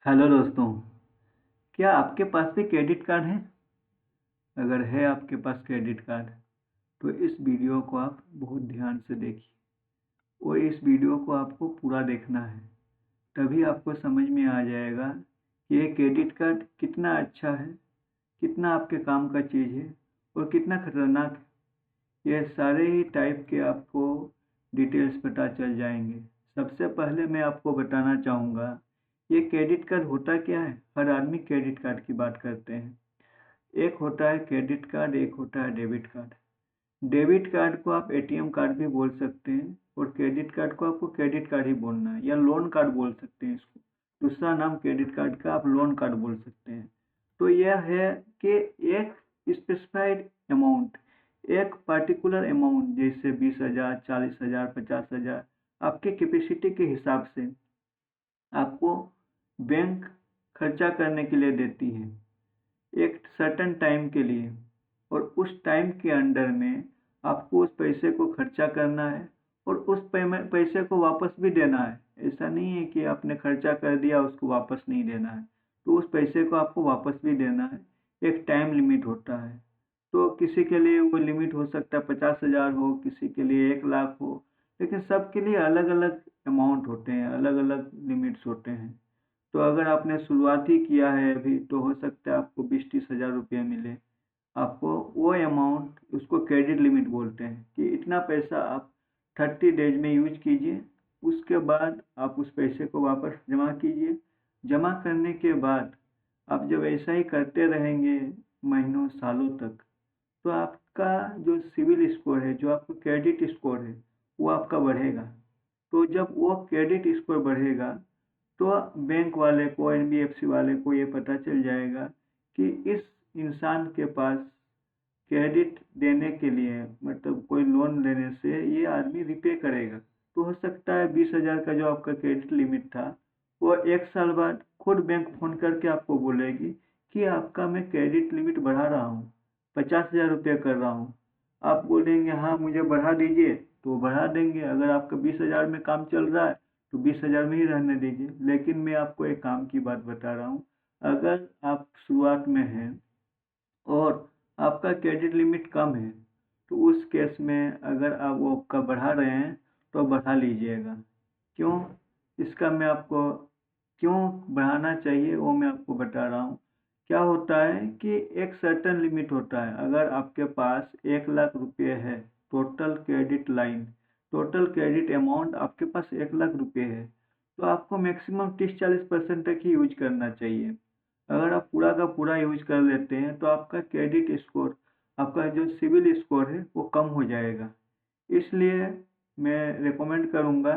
Hello दोस्तों। क्या आपके पास भी क्रेडिट कार्ड है? अगर है आपके पास क्रेडिट कार्ड तो इस वीडियो को आप बहुत ध्यान से देखिए और इस वीडियो को आपको पूरा देखना है। तभी आपको समझ में आ जाएगा कि ये क्रेडिट कार्ड कितना अच्छा है, कितना आपके काम का चीज़ है और कितना खतरनाक है। ये सारे ही टाइप के आपको डिटेल्स पता चल जाएंगे। सबसे पहले मैं आपको बताना चाहूँगा, ये क्रेडिट कार्ड होता क्या है। हर आदमी क्रेडिट कार्ड की बात करते हैं। एक होता है क्रेडिट कार्ड, एक होता है डेबिट कार्ड। डेबिट कार्ड को आप एटीएम कार्ड भी बोल सकते हैं और क्रेडिट कार्ड को आपको क्रेडिट कार्ड ही बोलना है, या लोन कार्ड बोल सकते हैं इसको। दूसरा नाम क्रेडिट कार्ड का आप लोन कार्ड बोल सकते हैं। तो यह है कि एक स्पेसिफाइड अमाउंट, एक पर्टिकुलर अमाउंट, जैसे 20,000, 40,000, 50,000, आपके कैपेसिटी के हिसाब से आपको बैंक खर्चा करने के लिए देती है एक सर्टेन टाइम के लिए। और उस टाइम के अंडर में आपको उस पैसे को खर्चा करना है और उस पैसे को वापस भी देना है। ऐसा नहीं है कि आपने खर्चा कर दिया उसको वापस नहीं देना है, तो उस पैसे को आपको वापस भी देना है। एक टाइम लिमिट होता है। तो किसी के लिए वो लिमिट हो सकता है 50,000 हो, किसी के लिए 1 लाख हो, लेकिन सबके लिए अलग अलग अमाउंट होते हैं, अलग अलग लिमिट्स होते हैं। तो अगर आपने शुरुआत ही किया है अभी, तो हो सकता है आपको 20-30 हज़ार रुपये मिले। आपको वो अमाउंट, उसको क्रेडिट लिमिट बोलते हैं, कि इतना पैसा आप 30 डेज में यूज कीजिए। उसके बाद आप उस पैसे को वापस जमा कीजिए। जमा करने के बाद आप जब ऐसा ही करते रहेंगे महीनों सालों तक, तो आपका जो सिविल स्कोर है, जो आपका क्रेडिट स्कोर है, वो आपका बढ़ेगा। तो जब वो क्रेडिट स्कोर बढ़ेगा तो बैंक वाले को, एनबीएफसी वाले को ये पता चल जाएगा कि इस इंसान के पास क्रेडिट देने के लिए, मतलब कोई लोन लेने से ये आदमी रिपे करेगा। तो हो सकता है 20,000 का जो आपका क्रेडिट लिमिट था, वो 1 साल बाद खुद बैंक फ़ोन करके आपको बोलेगी कि आपका मैं क्रेडिट लिमिट बढ़ा रहा हूँ, 50,000 रुपये कर रहा हूँ। आप बोलेंगे हाँ मुझे बढ़ा दीजिए, तो बढ़ा देंगे। अगर आपका 20,000 में काम चल रहा है तो 20,000 में ही रहने दीजिए। लेकिन मैं आपको एक काम की बात बता रहा हूँ, अगर आप शुरुआत में हैं और आपका क्रेडिट लिमिट कम है, तो उस केस में अगर आप वो आपका बढ़ा रहे हैं तो बढ़ा लीजिएगा। क्यों? इसका मैं आपको क्यों बढ़ाना चाहिए वो मैं आपको बता रहा हूँ। क्या होता है कि एक सर्टेन लिमिट होता है। अगर आपके पास 1 लाख रुपये है, total credit line, total credit amount आपके पास 1 लाख रुपये है, तो आपको मैक्सिमम 30-40% तक ही यूज करना चाहिए। अगर आप पूरा का पूरा यूज कर लेते हैं तो आपका क्रेडिट स्कोर, आपका जो सिविल स्कोर है वो कम हो जाएगा। इसलिए मैं रिकमेंड करूंगा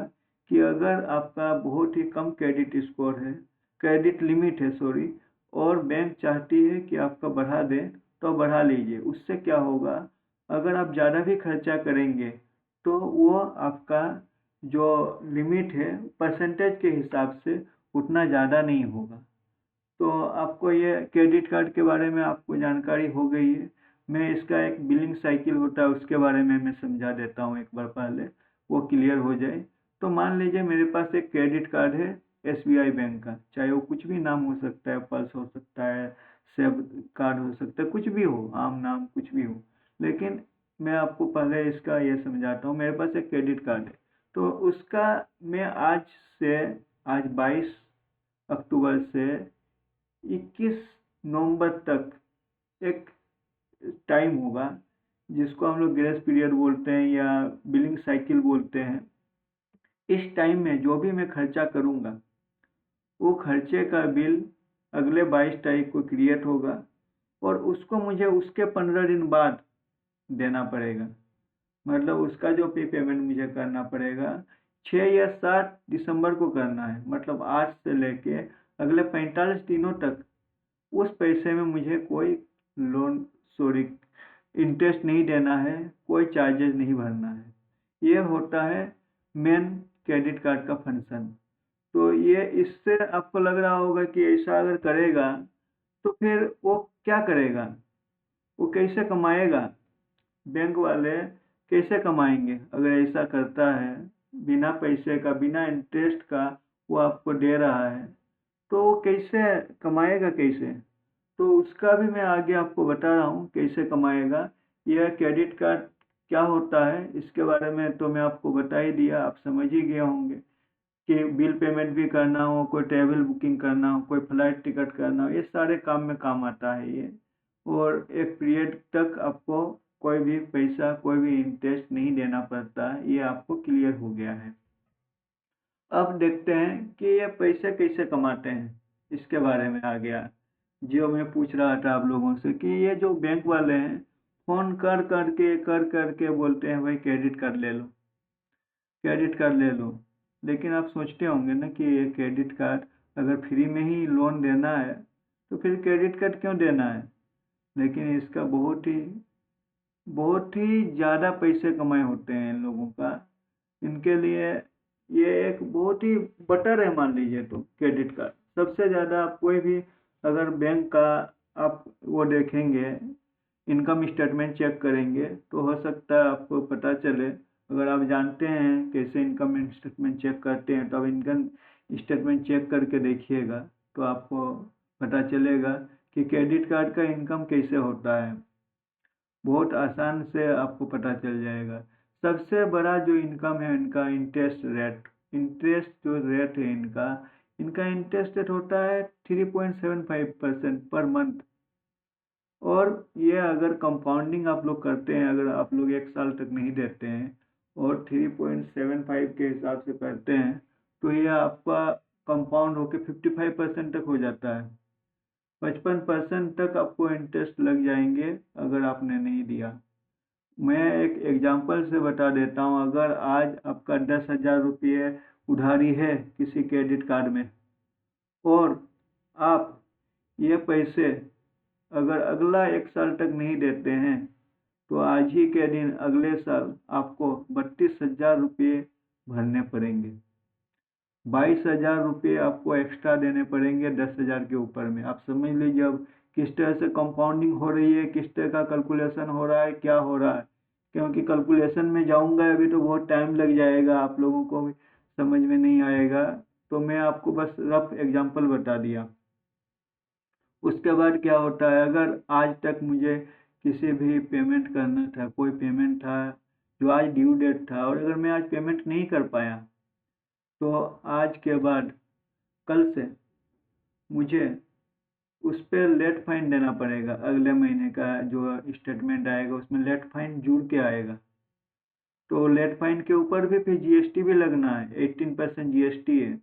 कि अगर आपका बहुत ही कम क्रेडिट स्कोर है, क्रेडिट लिमिट है सॉरी, और बैंक चाहती है कि आपका बढ़ा दें, तो बढ़ा लीजिए। उससे क्या होगा, अगर आप ज़्यादा भी खर्चा करेंगे तो वो आपका जो लिमिट है परसेंटेज के हिसाब से उतना ज़्यादा नहीं होगा। तो आपको ये क्रेडिट कार्ड के बारे में आपको जानकारी हो गई है। मैं इसका एक बिलिंग साइकिल होता है उसके बारे में मैं समझा देता हूँ एक बार पहले, वो क्लियर हो जाए। तो मान लीजिए मेरे पास एक क्रेडिट कार्ड है एसबीआई बैंक का, चाहे वो कुछ भी नाम हो सकता है, पल्स हो सकता है, सेब कार्ड हो सकता है, कुछ भी हो, आम नाम कुछ भी हो। लेकिन मैं आपको पहले इसका ये समझाता हूँ। मेरे पास एक क्रेडिट कार्ड है, तो उसका मैं से आज 22 अक्टूबर से 21 नवंबर तक एक टाइम होगा, जिसको हम लोग ग्रेस पीरियड बोलते हैं या बिलिंग साइकिल बोलते हैं। इस टाइम में जो भी मैं खर्चा करूंगा, वो खर्चे का बिल अगले 22 तारीख को क्रिएट होगा और उसको मुझे उसके 15 दिन बाद देना पड़ेगा। मतलब उसका जो पे पेमेंट मुझे करना पड़ेगा 6 या 7 दिसंबर को करना है। मतलब आज से लेके अगले 45 दिनों तक उस पैसे में मुझे कोई लोन सॉरी इंटरेस्ट नहीं देना है, कोई चार्जेस नहीं भरना है। ये होता है मेन क्रेडिट कार्ड का फंक्शन। तो ये इससे आपको लग रहा होगा कि ऐसा अगर करेगा तो फिर वो क्या करेगा, वो कैसे कमाएगा, बैंक वाले कैसे कमाएंगे अगर ऐसा करता है। बिना पैसे का, बिना इंटरेस्ट का वो आपको दे रहा है, तो कैसे कमाएगा कैसे? तो उसका भी मैं आगे आपको बता रहा हूँ कैसे कमाएगा। यह क्रेडिट कार्ड क्या होता है इसके बारे में तो मैं आपको बता ही दिया, आप समझ ही गए होंगे कि बिल पेमेंट भी करना हो, कोई ट्रैवल बुकिंग करना हो, कोई फ्लाइट टिकट करना हो, ये सारे काम में काम आता है ये। और एक पीरियड तक आपको कोई भी पैसा, कोई भी इंटरेस्ट नहीं देना पड़ता है, ये आपको क्लियर हो गया है। अब देखते हैं कि ये पैसे कैसे कमाते हैं, इसके बारे में आ गया जो मैं पूछ रहा था आप लोगों से कि ये जो बैंक वाले हैं फोन कर करके बोलते हैं भाई क्रेडिट कार्ड ले लो, क्रेडिट कार्ड ले लो। लेकिन आप सोचते होंगे ना कि ये क्रेडिट कार्ड अगर फ्री में ही लोन देना है तो फिर क्रेडिट कार्ड क्यों देना है? लेकिन इसका बहुत ही ज़्यादा पैसे कमाए होते हैं इन लोगों का। इनके लिए ये एक बहुत ही बटर है मान लीजिए, तो क्रेडिट कार्ड सबसे ज़्यादा आप कोई भी अगर बैंक का आप वो देखेंगे, इनकम स्टेटमेंट चेक करेंगे तो हो सकता है आपको पता चले। अगर आप जानते हैं कैसे इनकम स्टेटमेंट चेक करते हैं तो आप इनकम स्टेटमेंट चेक करके देखिएगा तो आपको पता चलेगा कि क्रेडिट कार्ड का इनकम कैसे होता है। बहुत आसान से आपको पता चल जाएगा। सबसे बड़ा जो इनकम है इनका इंटरेस्ट रेट, इंटरेस्ट जो रेट है इनका इनका इंटरेस्ट रेट होता है 3.75% पर मंथ। और ये अगर कंपाउंडिंग आप लोग करते हैं, अगर आप लोग 1 साल तक नहीं देते हैं और 3.75 के हिसाब से करते हैं तो ये आपका कंपाउंड होके 55% तक हो जाता है। 55% तक आपको इंटरेस्ट लग जाएंगे अगर आपने नहीं दिया। मैं एक एग्जांपल से बता देता हूँ, अगर आज आपका 10,000 रुपये उधारी है किसी क्रेडिट कार्ड में और आप ये पैसे अगर अगला 1 साल तक नहीं देते हैं तो आज ही के दिन अगले साल आपको 32,000 रुपये भरने पड़ेंगे। 22,000 रुपये आपको एक्स्ट्रा देने पड़ेंगे 10,000 के ऊपर में। आप समझ लीजिए अब किस तरह से कंपाउंडिंग हो रही है, किस तरह का कैलकुलेशन हो रहा है, क्या हो रहा है। क्योंकि कैलकुलेशन में जाऊंगा अभी तो बहुत टाइम लग जाएगा, आप लोगों को भी समझ में नहीं आएगा, तो मैं आपको बस रफ एग्जांपल बता दिया। उसके बाद क्या होता है, अगर आज तक मुझे किसी भी पेमेंट करना था, कोई पेमेंट था जो आज ड्यू डेट था और अगर मैं आज पेमेंट नहीं कर पाया तो आज के बाद कल से मुझे उस पर लेट फाइन देना पड़ेगा। अगले महीने का जो स्टेटमेंट आएगा उसमें लेट फाइन जुड़ के आएगा। तो लेट फाइन के ऊपर भी फिर जीएसटी भी लगना है, 18% जीएसटी है।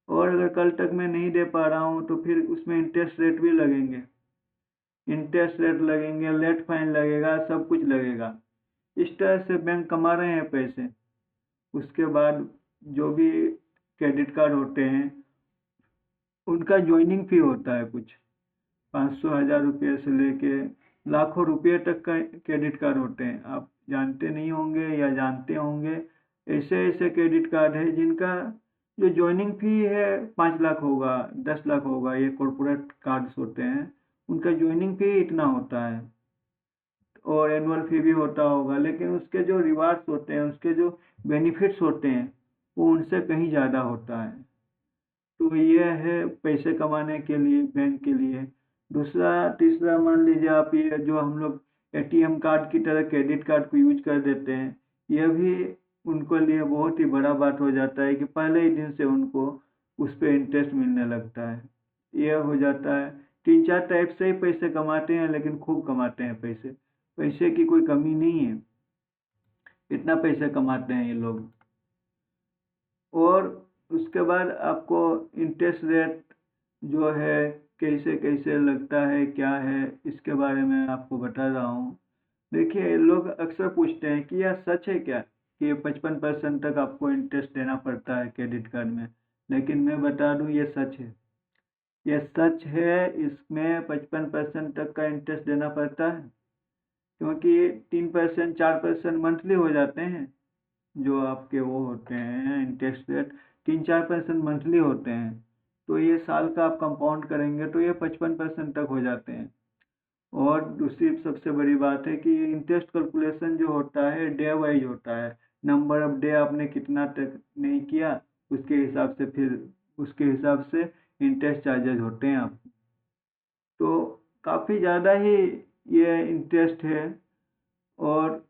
और अगर कल तक मैं नहीं दे पा रहा हूँ तो फिर उसमें इंटरेस्ट रेट भी लगेंगे, इंटरेस्ट रेट लगेंगे, लेट फाइन लगेगा, सब कुछ लगेगा। इस तरह से बैंक कमा रहे हैं पैसे। उसके बाद जो भी क्रेडिट कार्ड होते हैं उनका ज्वाइनिंग फी होता है कुछ 500,000 रुपये से लेके लाखों रुपये तक का क्रेडिट कार्ड होते हैं। आप जानते नहीं होंगे या जानते होंगे, ऐसे ऐसे क्रेडिट कार्ड है जिनका जो ज्वाइनिंग फी है 5 लाख होगा, 10 लाख होगा। ये कॉरपोरेट कार्ड्स होते हैं, उनका ज्वाइनिंग फी इतना होता है और एनुअल फी भी होता होगा। लेकिन उसके जो रिवार्ड्स होते हैं, उसके जो बेनिफिट्स होते हैं वो उनसे कहीं ज़्यादा होता है। तो ये है पैसे कमाने के लिए बैंक के लिए। दूसरा तीसरा मान लीजिए आप ये जो हम लोग एटीएम कार्ड की तरह क्रेडिट कार्ड को यूज कर देते हैं, यह भी उनको लिए बहुत ही बड़ा बात हो जाता है कि पहले ही दिन से उनको उस पर इंटरेस्ट मिलने लगता है। यह हो जाता है 3-4 टाइप से ही पैसे कमाते हैं, लेकिन खूब कमाते हैं पैसे, पैसे की कोई कमी नहीं है, इतना पैसे कमाते हैं ये लोग। और उसके बाद आपको इंटरेस्ट रेट जो है कैसे कैसे लगता है क्या है इसके बारे में आपको बता रहा हूँ। देखिए लोग अक्सर पूछते हैं कि यह सच है क्या कि 55% तक आपको इंटरेस्ट देना पड़ता है क्रेडिट कार्ड में। लेकिन मैं बता दूं ये सच है, ये सच है। इसमें 55% तक का इंटरेस्ट देना पड़ता है क्योंकि 3% 4% मंथली हो जाते हैं। जो आपके वो होते हैं इंटरेस्ट रेट 3-4% मंथली होते हैं, तो ये साल का आप कंपाउंड करेंगे तो ये 55% तक हो जाते हैं। और दूसरी सबसे बड़ी बात है कि इंटरेस्ट कैलकुलेशन जो होता है डे वाइज होता है। नंबर ऑफ डे आपने कितना तक नहीं किया उसके हिसाब से फिर उसके हिसाब से इंटरेस्ट चार्जेज होते हैं आपको। तो काफ़ी ज़्यादा ही ये इंटरेस्ट है। और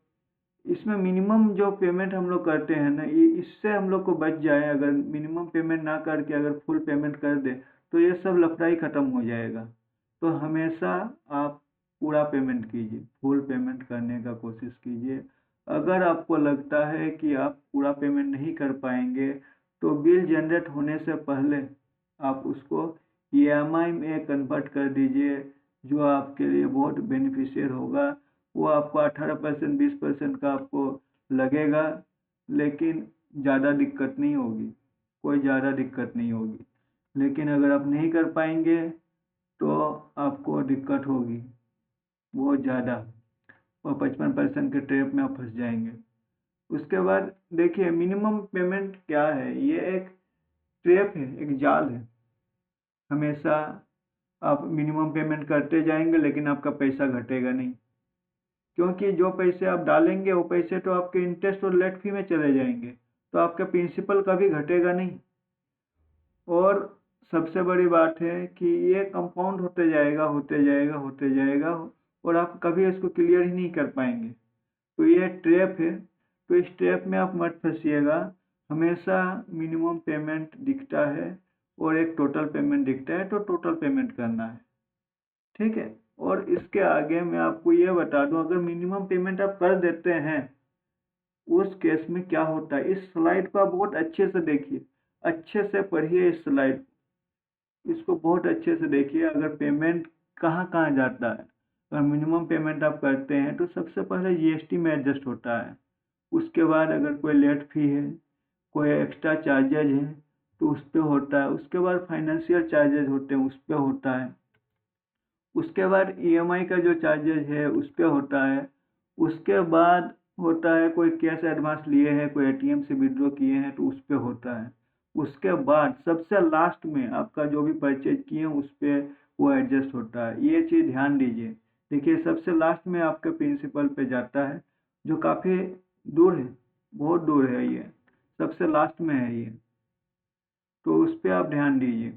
इसमें मिनिमम जो पेमेंट हम लोग करते हैं ना, ये इससे हम लोग को बच जाए। अगर मिनिमम पेमेंट ना करके अगर फुल पेमेंट कर दे तो ये सब लफड़ा ही ख़त्म हो जाएगा। तो हमेशा आप पूरा पेमेंट कीजिए, फुल पेमेंट करने का कोशिश कीजिए। अगर आपको लगता है कि आप पूरा पेमेंट नहीं कर पाएंगे तो बिल जनरेट होने से पहले आप उसको ईएमआई में कन्वर्ट कर दीजिए, जो आपके लिए बहुत बेनिफिशियल होगा। वो आपको 18% 20% का आपको लगेगा, लेकिन ज़्यादा दिक्कत नहीं होगी, कोई ज़्यादा दिक्कत नहीं होगी। लेकिन अगर आप नहीं कर पाएंगे तो आपको दिक्कत होगी बहुत ज़्यादा, और 55% के ट्रैप में आप फंस जाएंगे। उसके बाद देखिए मिनिमम पेमेंट क्या है, ये एक ट्रैप है, एक जाल है। हमेशा आप मिनिमम पेमेंट करते जाएंगे लेकिन आपका पैसा घटेगा नहीं, क्योंकि जो पैसे आप डालेंगे वो पैसे तो आपके इंटरेस्ट और लेट फी में चले जाएंगे, तो आपका प्रिंसिपल कभी घटेगा नहीं। और सबसे बड़ी बात है कि ये कंपाउंड होते जाएगा होते जाएगा होते जाएगा, और आप कभी इसको क्लियर ही नहीं कर पाएंगे। तो ये ट्रैप है, तो इस ट्रैप में आप मत फंसिएगा। हमेशा मिनिमम पेमेंट दिखता है और एक टोटल पेमेंट दिखता है, तो टोटल पेमेंट करना है, ठीक है। और इसके आगे मैं आपको ये बता दूं, अगर मिनिमम पेमेंट आप कर देते हैं उस केस में क्या होता है। इस स्लाइड को आप बहुत अच्छे से देखिए, अच्छे से पढ़िए इस स्लाइड, इसको बहुत अच्छे से देखिए। अगर पेमेंट कहाँ कहाँ जाता है, अगर मिनिमम पेमेंट आप करते हैं तो सबसे पहले जीएसटी में एडजस्ट होता है। उसके बाद अगर कोई लेट फी है, कोई एक्स्ट्रा चार्जेज है तो उस पर होता है। उसके बाद फाइनेंशियल चार्जेज होते हैं, उस पर होता है। उसके बाद ईएमआई का जो चार्जेज है उस पर होता है। उसके बाद होता है कोई कैश एडवांस लिए हैं, कोई एटीएम से विड्रॉ किए हैं तो उस पर होता है। उसके बाद सबसे लास्ट में आपका जो भी परचेज किए हैं उस पर वो एडजस्ट होता है। ये चीज़ ध्यान दीजिए। देखिए सबसे लास्ट में आपके प्रिंसिपल पे जाता है, जो काफ़ी दूर है, बहुत दूर है, ये सबसे लास्ट में है ये। तो उस पर आप ध्यान दीजिए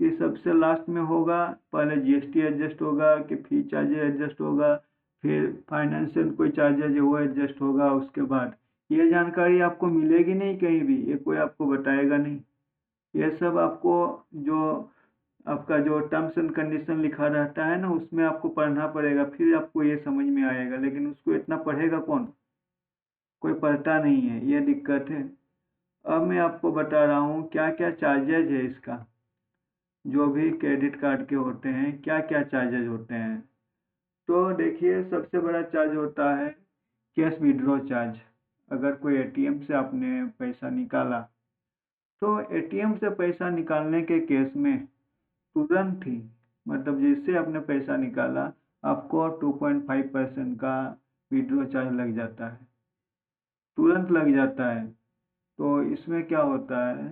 कि सबसे लास्ट में होगा, पहले जीएसटी एडजस्ट होगा कि फी चार्जेज एडजस्ट होगा, फिर फाइनेंशियल कोई चार्जेज है वो एडजस्ट होगा। उसके बाद ये जानकारी आपको मिलेगी नहीं कहीं भी, ये कोई आपको बताएगा नहीं। ये सब आपको जो आपका जो टर्म्स एंड कंडीशन लिखा रहता है ना, उसमें आपको पढ़ना पड़ेगा, फिर आपको ये समझ में आएगा। लेकिन उसको इतना पढ़ेगा कौन, कोई पढ़ता नहीं है, ये दिक्कत है। अब मैं आपको बता रहा हूँ क्या क्या चार्जेज है इसका, जो भी क्रेडिट कार्ड के होते हैं क्या क्या चार्जेज होते हैं। तो देखिए सबसे बड़ा चार्ज होता है कैश विड्रॉ चार्ज। अगर कोई एटीएम से आपने पैसा निकाला तो एटीएम से पैसा निकालने के केस में तुरंत ही, मतलब जिससे आपने पैसा निकाला, आपको 2.5% का विड्रॉ चार्ज लग जाता है, तुरंत लग जाता है। तो इसमें क्या होता है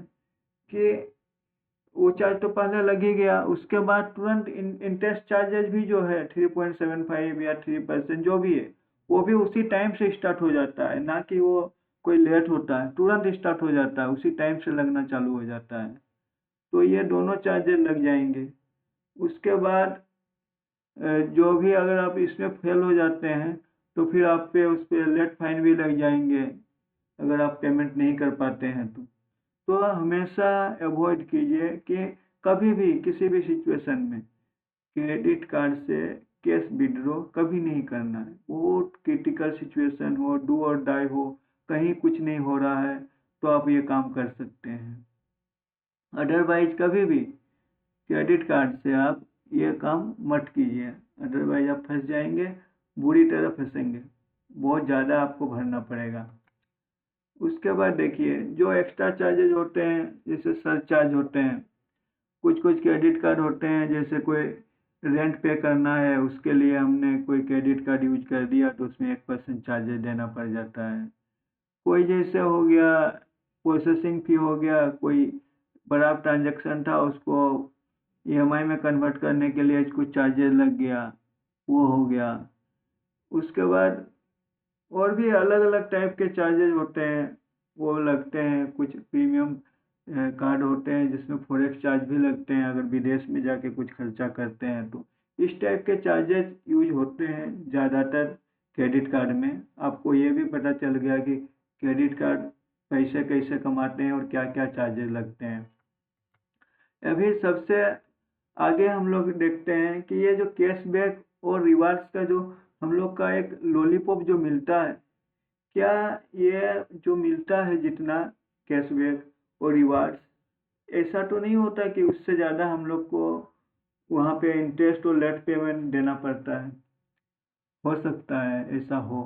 कि वो चार्ज तो पहले लग ही गया, उसके बाद तुरंत इंटरेस्ट चार्जेज भी जो है 3.75 या 3% जो भी है, वो भी उसी टाइम से स्टार्ट हो जाता है, ना कि वो कोई लेट होता है, तुरंत स्टार्ट हो जाता है, उसी टाइम से लगना चालू हो जाता है। तो ये दोनों चार्जेज लग जाएंगे। उसके बाद जो भी अगर आप इसमें फेल हो जाते हैं तो फिर आप पे उस पर लेट फाइन भी लग जाएंगे, अगर आप पेमेंट नहीं कर पाते हैं तो हमेशा अवॉइड कीजिए कि कभी भी किसी भी सिचुएशन में क्रेडिट कार्ड से कैश विड्रॉ कभी नहीं करना है। बहुत क्रिटिकल सिचुएशन हो, डू और डाई हो, कहीं कुछ नहीं हो रहा है तो आप ये काम कर सकते हैं। अदरवाइज कभी भी क्रेडिट कार्ड से आप ये काम मत कीजिए, अदरवाइज आप फंस जाएंगे, बुरी तरह फंसेंगे, बहुत ज़्यादा आपको भरना पड़ेगा। उसके बाद देखिए जो एक्स्ट्रा चार्जेज होते हैं, जैसे सरचार्ज होते हैं, कुछ कुछ क्रेडिट कार्ड होते हैं, जैसे कोई रेंट पे करना है उसके लिए हमने कोई क्रेडिट कार्ड यूज कर दिया तो उसमें 1% चार्जेज देना पड़ जाता है। कोई जैसे हो गया प्रोसेसिंग फी हो गया, कोई बड़ा ट्रांजैक्शन था उसको ईएमआई में कन्वर्ट करने के लिए कुछ चार्जेस लग गया, वो हो गया। उसके बाद और भी अलग अलग टाइप के चार्जेज होते हैं, वो लगते हैं। कुछ प्रीमियम कार्ड होते हैं जिसमें फॉरेक्स चार्ज भी लगते हैं अगर विदेश में जाके कुछ खर्चा करते हैं तो। इस टाइप के चार्जेस यूज होते हैं ज़्यादातर क्रेडिट कार्ड में। आपको ये भी पता चल गया कि क्रेडिट कार्ड पैसे कैसे कमाते हैं और क्या क्या चार्जेस लगते हैं। अभी सबसे आगे हम लोग देखते हैं कि ये जो कैशबैक और रिवार्ड्स का जो हम लोग का एक लॉलीपॉप जो मिलता है, क्या ये जो मिलता है जितना कैशबैक और रिवार्ड्स, ऐसा तो नहीं होता कि उससे ज़्यादा हम लोग को वहाँ पे इंटरेस्ट और लेट पेमेंट देना पड़ता है? हो सकता है ऐसा हो,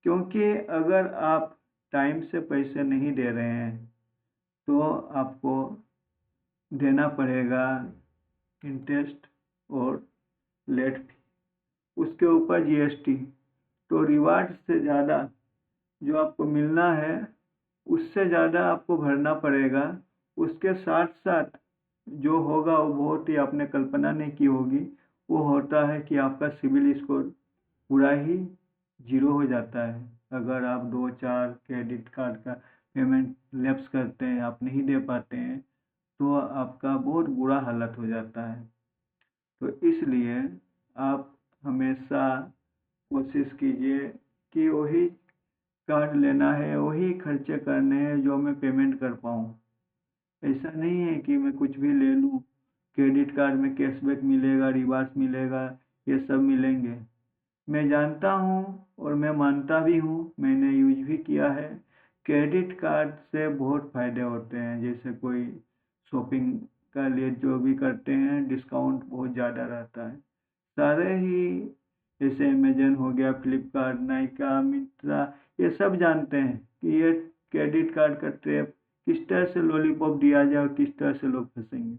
क्योंकि अगर आप टाइम से पैसे नहीं दे रहे हैं तो आपको देना पड़ेगा इंटरेस्ट और लेट फी, उसके ऊपर जीएसटी। तो रिवार्ड से ज़्यादा जो आपको मिलना है उससे ज़्यादा आपको भरना पड़ेगा। उसके साथ साथ जो होगा वो बहुत ही आपने कल्पना नहीं की होगी, वो होता है कि आपका सिविल स्कोर पूरा ही जीरो हो जाता है। अगर आप 2-4 क्रेडिट कार्ड का पेमेंट लैप्स करते हैं, आप नहीं दे पाते हैं, तो आपका बहुत बुरा हालत हो जाता है। तो इसलिए आप हमेशा कोशिश कीजिए कि वही कार्ड लेना है, वही खर्चे करने हैं जो मैं पेमेंट कर पाऊँ। ऐसा नहीं है कि मैं कुछ भी ले लूँ, क्रेडिट कार्ड में कैशबैक मिलेगा, रिवार्ड्स मिलेगा, ये सब मिलेंगे। मैं जानता हूँ और मैं मानता भी हूँ, मैंने यूज भी किया है। क्रेडिट कार्ड से बहुत फ़ायदे होते हैं, जैसे कोई शॉपिंग का लिए जो भी करते हैं डिस्काउंट बहुत ज़्यादा रहता है। सारे ही जैसे अमेजन हो गया, फ्लिपकार्ट, नायका, मिंत्रा, ये सब जानते हैं कि ये क्रेडिट कार्ड का ट्रैप किस तरह से लॉलीपॉप दिया जाए और किस तरह से लोग फंसेंगे।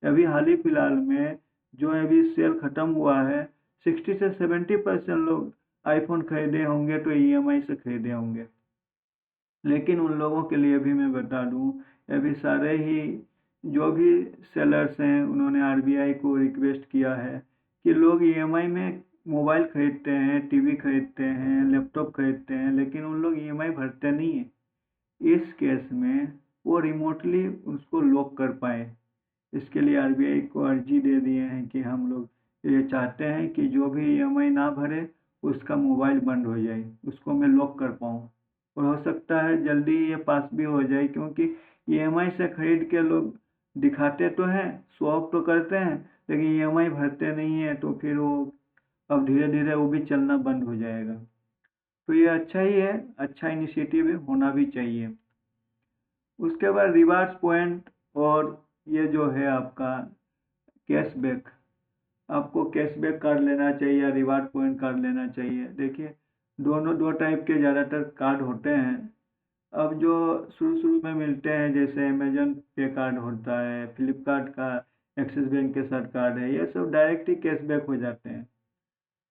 अभी हाल ही फिलहाल में जो अभी सेल ख़त्म हुआ है, 60 से 70% लोग आईफोन खरीदे होंगे तो ईएमआई से खरीदे होंगे। लेकिन उन लोगों के लिए भी मैं बता दूं, अभी सारे ही जो भी सेलर्स हैं उन्होंने आरबीआई को रिक्वेस्ट किया है कि लोग ईएमआई में मोबाइल खरीदते हैं, टीवी खरीदते हैं, लैपटॉप खरीदते हैं, लेकिन उन लोग ईएमआई भरते नहीं हैं। इस केस में वो रिमोटली उसको लॉक कर पाए। इसके लिए आरबीआई को अर्जी दे दिए हैं कि हम लोग ये चाहते हैं कि जो भी ईएमआई ना भरे उसका मोबाइल बंद हो जाए, उसको मैं लॉक कर पाऊँ। और हो सकता है जल्दी ये पास भी हो जाए, क्योंकि ईएमआई से खरीद के लोग दिखाते तो हैं, शो ऑफ तो करते हैं, लेकिन ईएमआई भरते नहीं है, तो फिर वो अब धीरे धीरे वो भी चलना बंद हो जाएगा। तो ये अच्छा ही है, अच्छा इनिशिएटिव है, होना भी चाहिए। उसके बाद रिवार्ड्स पॉइंट और ये जो है आपका कैशबैक, आपको कैशबैक कार्ड लेना चाहिए या रिवार्ड पॉइंट कार्ड लेना चाहिए। देखिए, दोनों दो टाइप के ज़्यादातर कार्ड होते हैं। अब जो शुरू शुरू में मिलते हैं, जैसे अमेजन पे कार्ड होता है, फ्लिपकार्ट का एक्सिस बैंक के साथ कार्ड है, ये सब डायरेक्ट ही कैशबैक हो जाते हैं।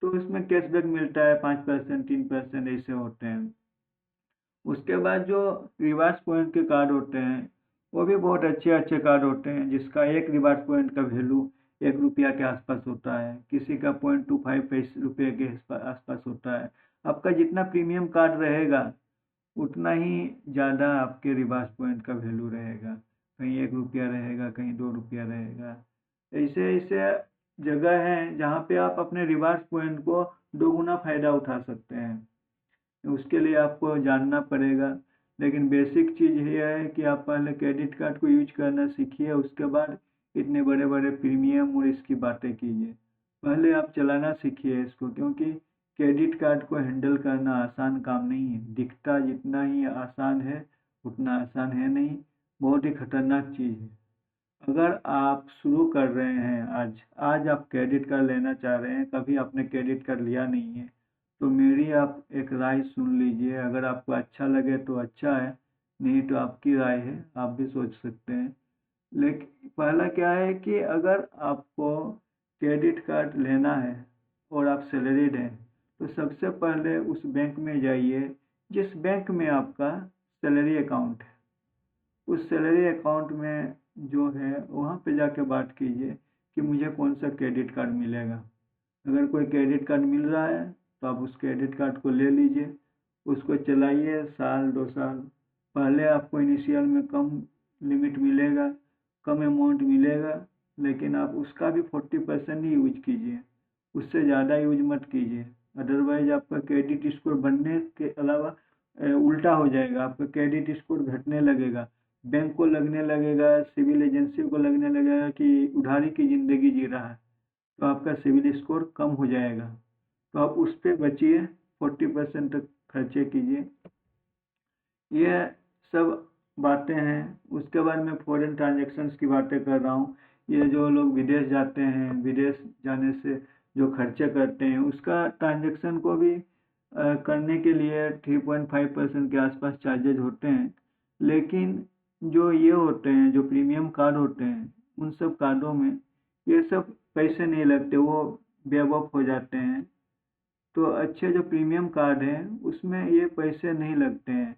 तो इसमें कैशबैक मिलता है 5%, 3% ऐसे होते हैं। उसके बाद जो रिवार्ड्स पॉइंट के कार्ड होते हैं, वो भी बहुत अच्छे अच्छे कार्ड होते हैं, जिसका एक रिवार्ड पॉइंट का वैल्यू 1 रुपया के आसपास होता है, किसी का 0.25 रुपये के आसपास होता है। आपका जितना प्रीमियम कार्ड रहेगा उतना ही ज़्यादा आपके रिवार्ड्स पॉइंट का वैल्यू रहेगा। कहीं 1 रुपया रहेगा, कहीं 2 रुपया रहेगा। ऐसे ऐसे जगह हैं जहाँ पे आप अपने रिवार्ड्स पॉइंट को दोगुना फ़ायदा उठा सकते हैं। उसके लिए आपको जानना पड़ेगा, लेकिन बेसिक चीज़ ये है कि आप पहले क्रेडिट कार्ड को यूज करना सीखिए, उसके बाद इतने बड़े बड़े प्रीमियम और इसकी बातें कीजिए। पहले आप चलाना सीखिए इसको, क्योंकि क्रेडिट कार्ड को हैंडल करना आसान काम नहीं है। दिखता जितना ही आसान है उतना आसान है नहीं, बहुत ही खतरनाक चीज़ है। अगर आप शुरू कर रहे हैं, आज आज आप क्रेडिट कार्ड लेना चाह रहे हैं, कभी आपने क्रेडिट कार्ड लिया नहीं है, तो मेरी आप एक राय सुन लीजिए। अगर आपको अच्छा लगे तो अच्छा है, नहीं तो आपकी राय है, आप भी सोच सकते हैं। लेकिन पहला क्या है कि अगर आपको क्रेडिट कार्ड लेना है और आप सैलरीड हैं, तो सबसे पहले उस बैंक में जाइए जिस बैंक में आपका सैलरी अकाउंट है। उस सैलरी अकाउंट में जो है वहाँ पे जाके बात कीजिए कि मुझे कौन सा क्रेडिट कार्ड मिलेगा। अगर कोई क्रेडिट कार्ड मिल रहा है तो आप उस क्रेडिट कार्ड को ले लीजिए, उसको चलाइए साल 2 साल। पहले आपको इनिशियल में कम लिमिट मिलेगा, कम अमाउंट मिलेगा, लेकिन आप उसका भी 40% ही यूज कीजिए, उससे ज़्यादा यूज मत कीजिए। अदरवाइज आपका क्रेडिट स्कोर बनने के अलावा उल्टा हो जाएगा, आपका क्रेडिट स्कोर घटने लगेगा, बैंक को लगने लगेगा, सिविल एजेंसी को लगने लगेगा कि उधारी की ज़िंदगी जी रहा है, तो आपका सिविल स्कोर कम हो जाएगा। तो आप उस पर बचिए, 40% तक खर्चे कीजिए। ये सब बातें हैं। उसके बाद मैं फॉरेन ट्रांजेक्शन्स की बातें कर रहा हूँ। ये जो लोग विदेश जाते हैं, विदेश जाने से जो खर्चे करते हैं, उसका ट्रांजेक्शन को भी करने के लिए 3.5% के आसपास चार्जेज होते हैं। लेकिन जो ये होते हैं, जो प्रीमियम कार्ड होते हैं, उन सब कार्डों में ये सब पैसे नहीं लगते, वो वेव ऑफ हो जाते हैं। तो अच्छे जो प्रीमियम कार्ड हैं उसमें ये पैसे नहीं लगते हैं,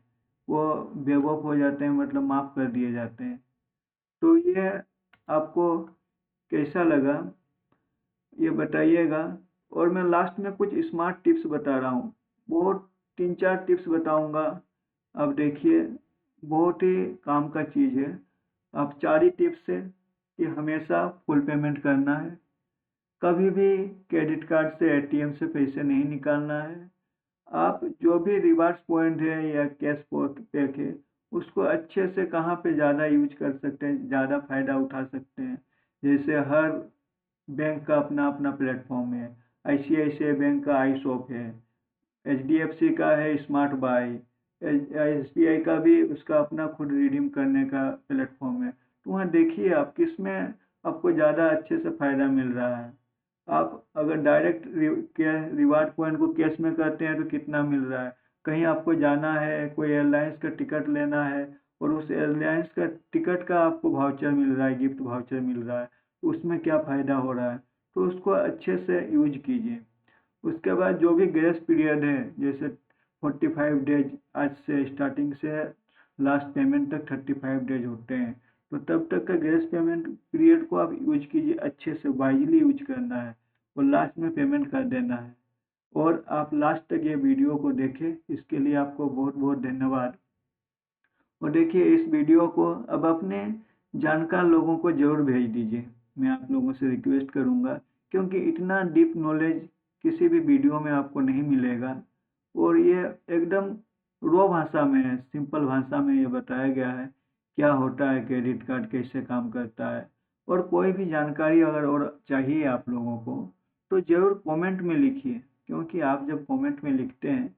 वो वेव ऑफ हो जाते हैं, मतलब माफ़ कर दिए जाते हैं। तो ये आपको कैसा लगा ये बताइएगा। और मैं लास्ट में कुछ स्मार्ट टिप्स बता रहा हूँ, बहुत 3-4 टिप्स बताऊँगा। अब देखिए, बहुत ही काम का चीज़ है। आप 4 ही टिप्स है कि हमेशा फुल पेमेंट करना है, कभी भी क्रेडिट कार्ड से एटीएम से पैसे नहीं निकालना है। आप जो भी रिवार्ड्स पॉइंट है या कैश पैक है, उसको अच्छे से कहाँ पे ज़्यादा यूज कर सकते हैं, ज़्यादा फ़ायदा उठा सकते हैं। जैसे हर बैंक का अपना अपना प्लेटफॉर्म है। आईसीआईसीआई बैंक का आई शॉप है, एचडीएफसी का है स्मार्ट बाई, एसबीआई का भी उसका अपना खुद रिडीम करने का प्लेटफॉर्म है। तो वहाँ देखिए आप किस में आपको ज़्यादा अच्छे से फ़ायदा मिल रहा है। आप अगर डायरेक्ट रिवार्ड पॉइंट को कैश में करते हैं तो कितना मिल रहा है, कहीं आपको जाना है, कोई एयरलाइंस का टिकट लेना है और उस एयरलाइंस का टिकट का आपको वाउचर मिल रहा है, गिफ्ट वाउचर मिल रहा है, तो उसमें क्या फ़ायदा हो रहा है, तो उसको अच्छे से यूज कीजिए। उसके बाद जो भी ग्रेस पीरियड है, जैसे 45 डेज आज से स्टार्टिंग से लास्ट पेमेंट तक 35 डेज होते हैं, तो तब तक का ग्रेस पेमेंट पीरियड को आप यूज कीजिए, अच्छे से वाइजली यूज करना है और लास्ट में पेमेंट कर देना है। और आप लास्ट तक ये वीडियो को देखें, इसके लिए आपको बहुत बहुत धन्यवाद। और देखिए, इस वीडियो को अब अपने जानकार लोगों को ज़रूर भेज दीजिए, मैं आप लोगों से रिक्वेस्ट करूंगा, क्योंकि इतना डीप नॉलेज किसी भी वीडियो में आपको नहीं मिलेगा। और ये एकदम रो भाषा में है, सिंपल भाषा में ये बताया गया है क्या होता है क्रेडिट कार्ड, कैसे काम करता है। और कोई भी जानकारी अगर और चाहिए आप लोगों को तो ज़रूर कमेंट में लिखिए, क्योंकि आप जब कमेंट में लिखते हैं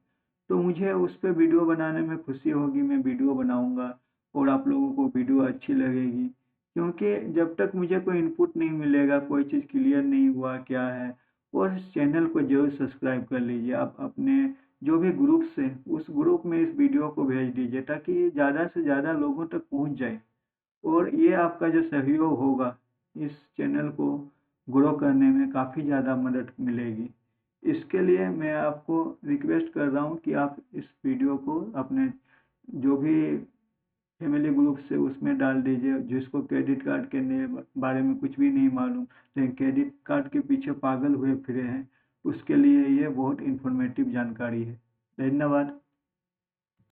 तो मुझे उस पर वीडियो बनाने में खुशी होगी, मैं वीडियो बनाऊंगा और आप लोगों को वीडियो अच्छी लगेगी। क्योंकि जब तक मुझे कोई इनपुट नहीं मिलेगा, कोई चीज़ क्लियर नहीं हुआ क्या है, और इस चैनल को जरूर सब्सक्राइब कर लीजिए। आप अपने जो भी ग्रुप्स हैं उस ग्रुप में इस वीडियो को भेज दीजिए, ताकि ये ज़्यादा से ज़्यादा लोगों तक पहुंच जाए। और ये आपका जो सहयोग होगा, इस चैनल को ग्रो करने में काफ़ी ज़्यादा मदद मिलेगी। इसके लिए मैं आपको रिक्वेस्ट कर रहा हूँ कि आप इस वीडियो को अपने जो भी फैमिली ग्रुप से उसमें डाल दीजिए, जिसको क्रेडिट कार्ड के बारे में कुछ भी नहीं मालूम, लेकिन क्रेडिट कार्ड के पीछे पागल हुए फिरे हैं, उसके लिए ये बहुत इन्फॉर्मेटिव जानकारी है। धन्यवाद।